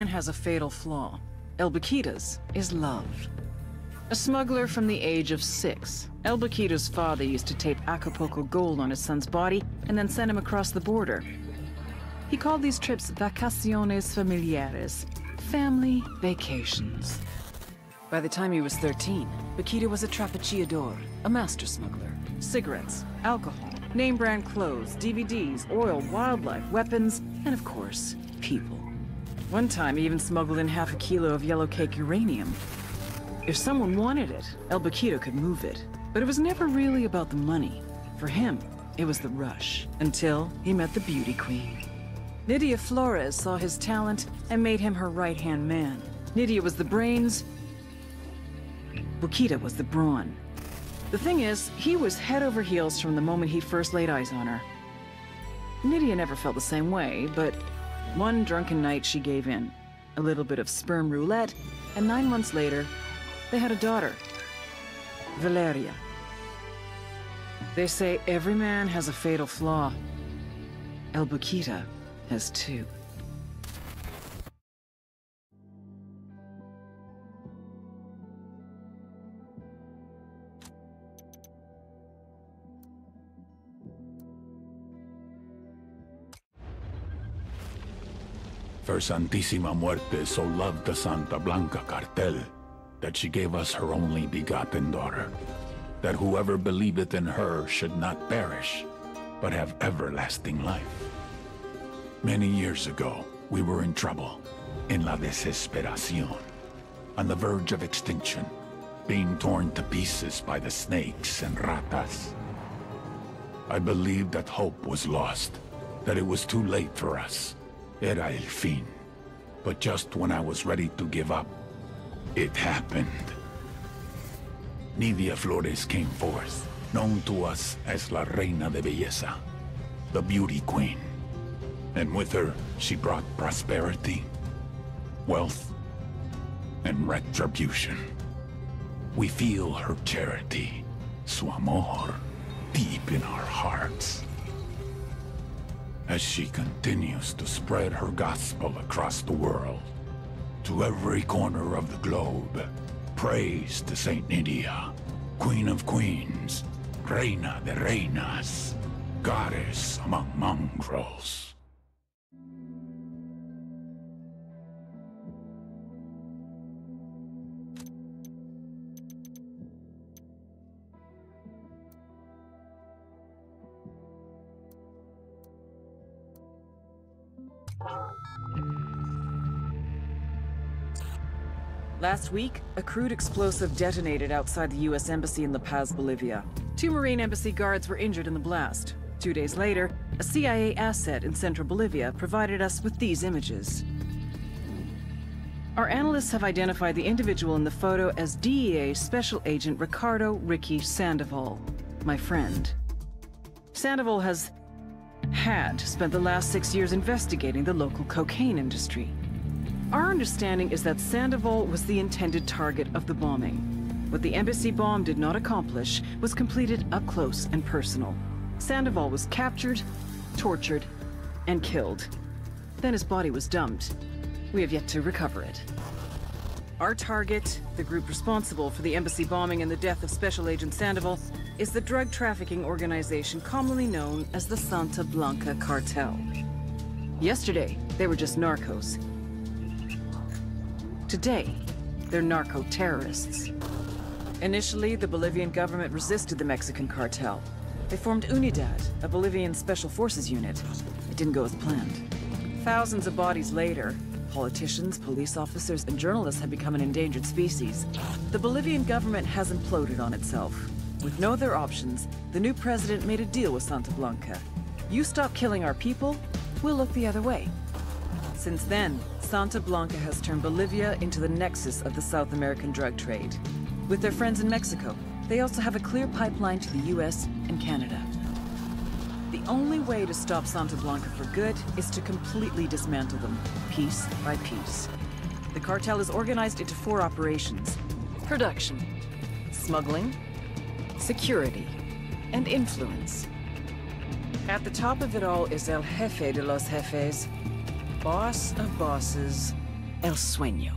has a fatal flaw. El Baquita's is love. A smuggler from the age of 6, El Baquita's father used to tape Acapulco gold on his son's body and then send him across the border. He called these trips vacaciones familiares, family vacations. By the time he was 13, Baquita was a trapechiador, a master smuggler. Cigarettes, alcohol, name-brand clothes, DVDs, oil, wildlife, weapons, and of course, people. One time he even smuggled in half a kilo of yellow cake uranium. If someone wanted it, El Baquita could move it. But it was never really about the money. For him, it was the rush, until he met the beauty queen. Nydia Flores saw his talent and made him her right-hand man. Nydia was the brains, Baquita was the brawn. The thing is, he was head over heels from the moment he first laid eyes on her. Nydia never felt the same way, but one drunken night she gave in. A little bit of sperm roulette, and 9 months later, they had a daughter, Valeria. They say every man has a fatal flaw. El Baquita has 2. For Santísima Muerte so loved the Santa Blanca cartel that she gave us her only begotten daughter, that whoever believeth in her should not perish, but have everlasting life. Many years ago, we were in trouble, in la desesperación, on the verge of extinction, being torn to pieces by the snakes and ratas. I believed that hope was lost, that it was too late for us. Era el fin. But just when I was ready to give up, it happened. Nydia Flores came forth, known to us as La Reina de Belleza, the beauty queen. And with her, she brought prosperity, wealth, and retribution. We feel her charity, su amor, deep in our hearts. As she continues to spread her gospel across the world, to every corner of the globe, praise to Saint Nydia, Queen of Queens, Reina de Reinas, Goddess among mongrels. Last week, a crude explosive detonated outside the U.S. Embassy in La Paz, Bolivia. 2 Marine Embassy guards were injured in the blast. 2 days later, a CIA asset in central Bolivia provided us with these images. Our analysts have identified the individual in the photo as DEA Special Agent Ricardo Ricky Sandoval, my friend. Sandoval had spent the last 6 years investigating the local cocaine industry. Our understanding is that Sandoval was the intended target of the bombing. What the embassy bomb did not accomplish was completed up close and personal. Sandoval was captured, tortured, and killed. Then his body was dumped. We have yet to recover it. Our target, the group responsible for the embassy bombing and the death of Special Agent Sandoval, is the drug trafficking organization commonly known as the Santa Blanca Cartel. Yesterday, they were just narcos. Today, they're narco-terrorists. Initially, the Bolivian government resisted the Mexican cartel. They formed Unidad, a Bolivian special forces unit. It didn't go as planned. Thousands of bodies later, politicians, police officers, and journalists have become an endangered species. The Bolivian government has imploded on itself. With no other options, the new president made a deal with Santa Blanca. You stop killing our people, we'll look the other way. Since then, Santa Blanca has turned Bolivia into the nexus of the South American drug trade. With their friends in Mexico, they also have a clear pipeline to the US and Canada. The only way to stop Santa Blanca for good is to completely dismantle them, piece by piece. The cartel is organized into 4 operations: production, smuggling, security, and influence. At the top of it all is El Jefe de los Jefes, boss of bosses, El Sueño.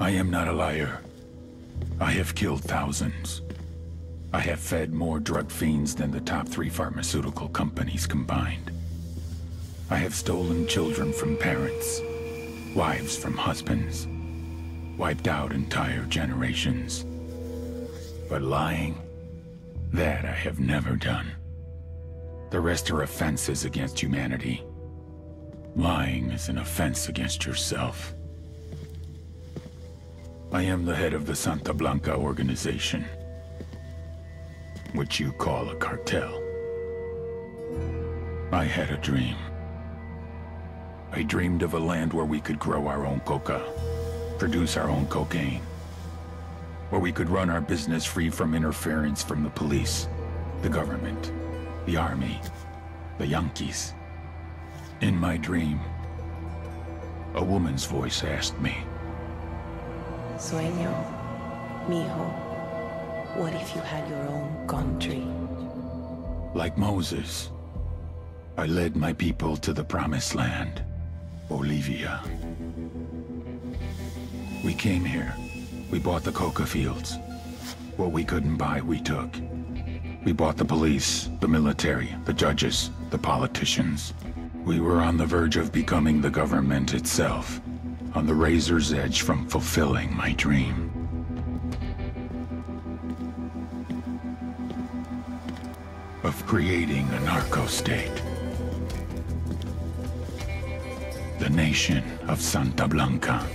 I am not a liar. I have killed thousands. I have fed more drug fiends than the top 3 pharmaceutical companies combined. I have stolen children from parents, wives from husbands, wiped out entire generations. But lying, that I have never done. The rest are offenses against humanity. Lying is an offense against yourself. I am the head of the Santa Blanca organization, which you call a cartel. I had a dream. I dreamed of a land where we could grow our own coca, produce our own cocaine, where we could run our business free from interference from the police, the government, the army, the Yankees. In my dream, a woman's voice asked me, Sueño, mijo, what if you had your own country? like Moses, I led my people to the promised land, Bolivia. We came here. We bought the coca fields. What we couldn't buy, we took. We bought the police, the military, the judges, the politicians. We were on the verge of becoming the government itself, on the razor's edge from fulfilling my dream. Of creating a narco-state. The nation of Santa Blanca.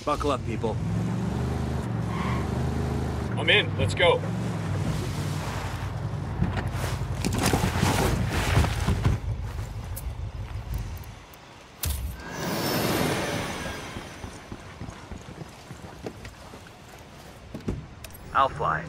Buckle up, people. I'm in. Let's go. I'll fly.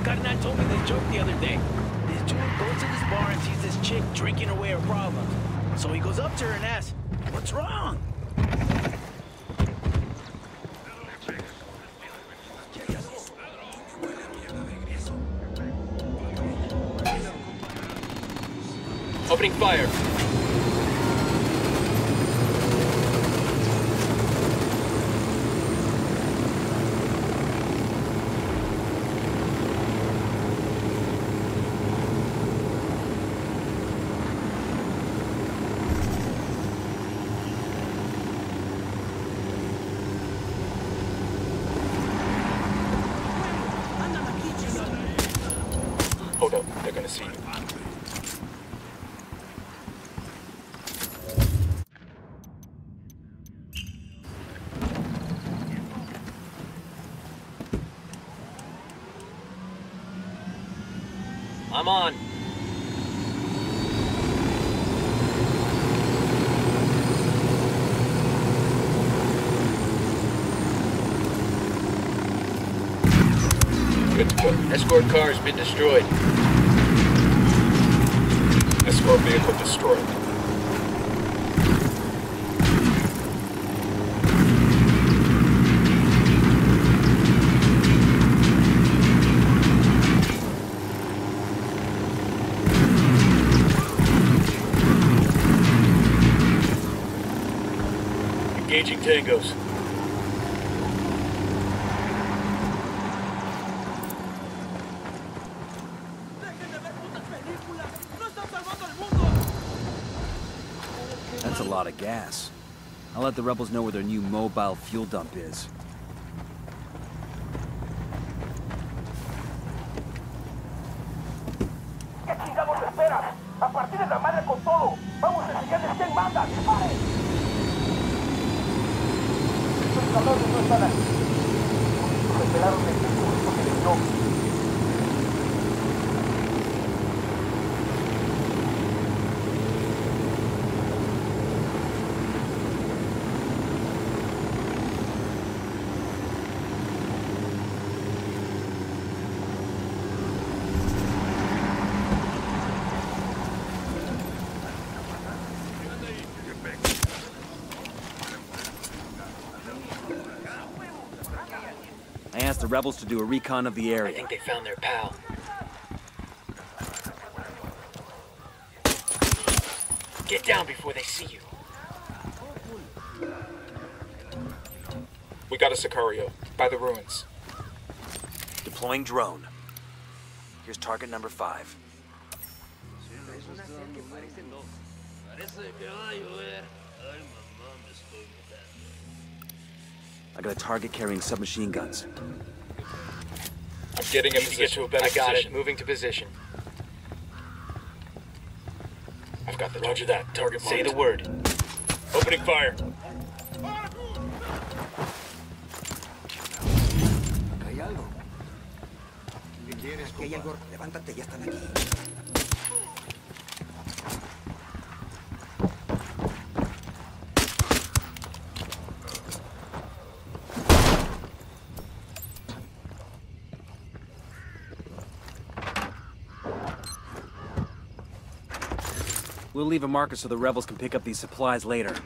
Carnal told me this joke the other day. This dude goes to this bar and sees this chick drinking away her problems. So he goes up to her and asks, "What's wrong?" Opening fire. Hold up, they're gonna see you. I'm on. Good to go. Escort car has been destroyed. Escort vehicle destroyed. Engaging tangos. That's a lot of gas. I'll let the rebels know where their new mobile fuel dump is. ¿Qué chingados esperas? A partir de la madre con todo. Vamos a enseñarles quién manda. ¡Disparen! Estos cabrones no están aquí. Se esperaron el discurso que les dio. I asked the rebels to do a recon of the area. I think they found their pal. Get down before they see you. We got a Sicario, by the ruins. Deploying drone. Here's target number 5. I got a target carrying submachine guns. I'm getting in position. Get to a better position. I got it. Moving to position. I've got the Roger that. Target marked. Say the word. Opening fire. ¿Hay algo? ¿Qué quieres, compa? Aquí hay algo. Levántate, ya están aquí. We'll leave a marker so the rebels can pick up these supplies later.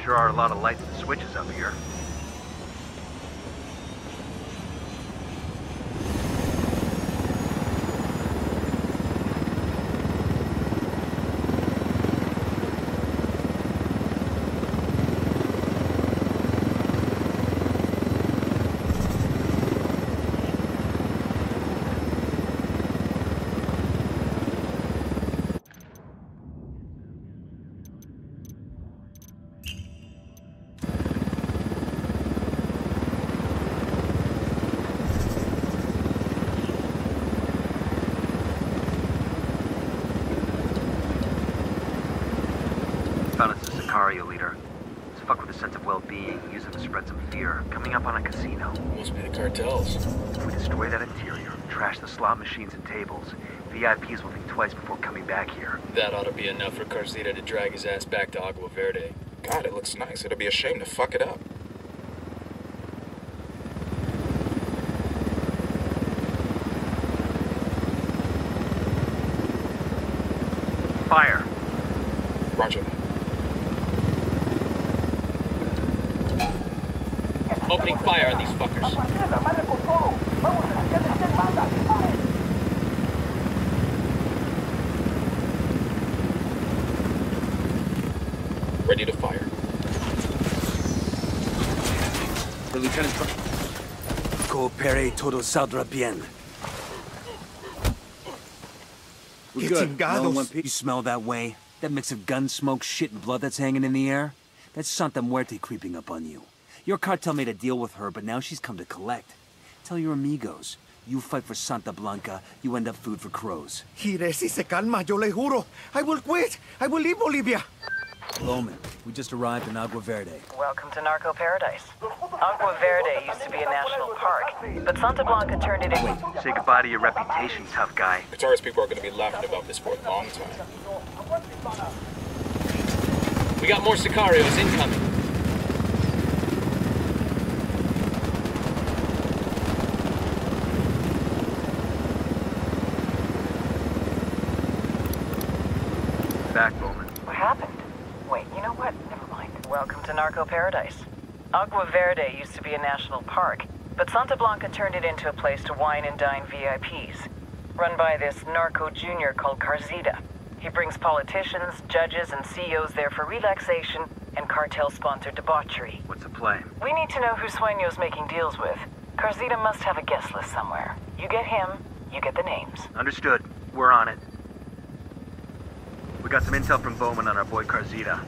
Sure are a lot of lights and switches up here. Found it's a Sicario leader. It's fuck with a sense of well-being, use it to spread some fear. Coming up on a casino. Must be the cartels. If we destroy that interior, trash the slot machines and tables, VIPs will think twice before coming back here. That ought to be enough for Carzita to drag his ass back to Agua Verde. God, it looks nice. It'd be a shame to fuck it up. Fire! Roger. Opening fire on these fuckers. Ready to fire. The lieutenant... Coopere todo saldrá bien. We're good. All in one piece. You smell that way? That mix of gun smoke, shit, and blood that's hanging in the air? That's Santa Muerte creeping up on you. Your cartel made a deal with her, but now she's come to collect. Tell your amigos. You fight for Santa Blanca, you end up food for crows. Gire, si se calma, yo le juro. I will quit. I will leave Bolivia. Loman, we just arrived in Agua Verde. Welcome to Narco Paradise. Agua Verde used to be a national park, but Santa Blanca turned it into... Wait, say goodbye to your reputation, tough guy. Guitarist people are going to be laughing about this for a long time. We got more Sicarios incoming. Back, Bowman. What happened? Wait, you know what? Never mind. Welcome to Narco Paradise. Agua Verde used to be a national park, but Santa Blanca turned it into a place to wine and dine VIPs. Run by this narco junior called Carzita. He brings politicians, judges, and CEOs there for relaxation and cartel-sponsored debauchery. What's the play? We need to know who Sueño's making deals with. Carzita must have a guest list somewhere. You get him, you get the names. Understood. We're on it. We got some intel from Bowman on our boy Carzita.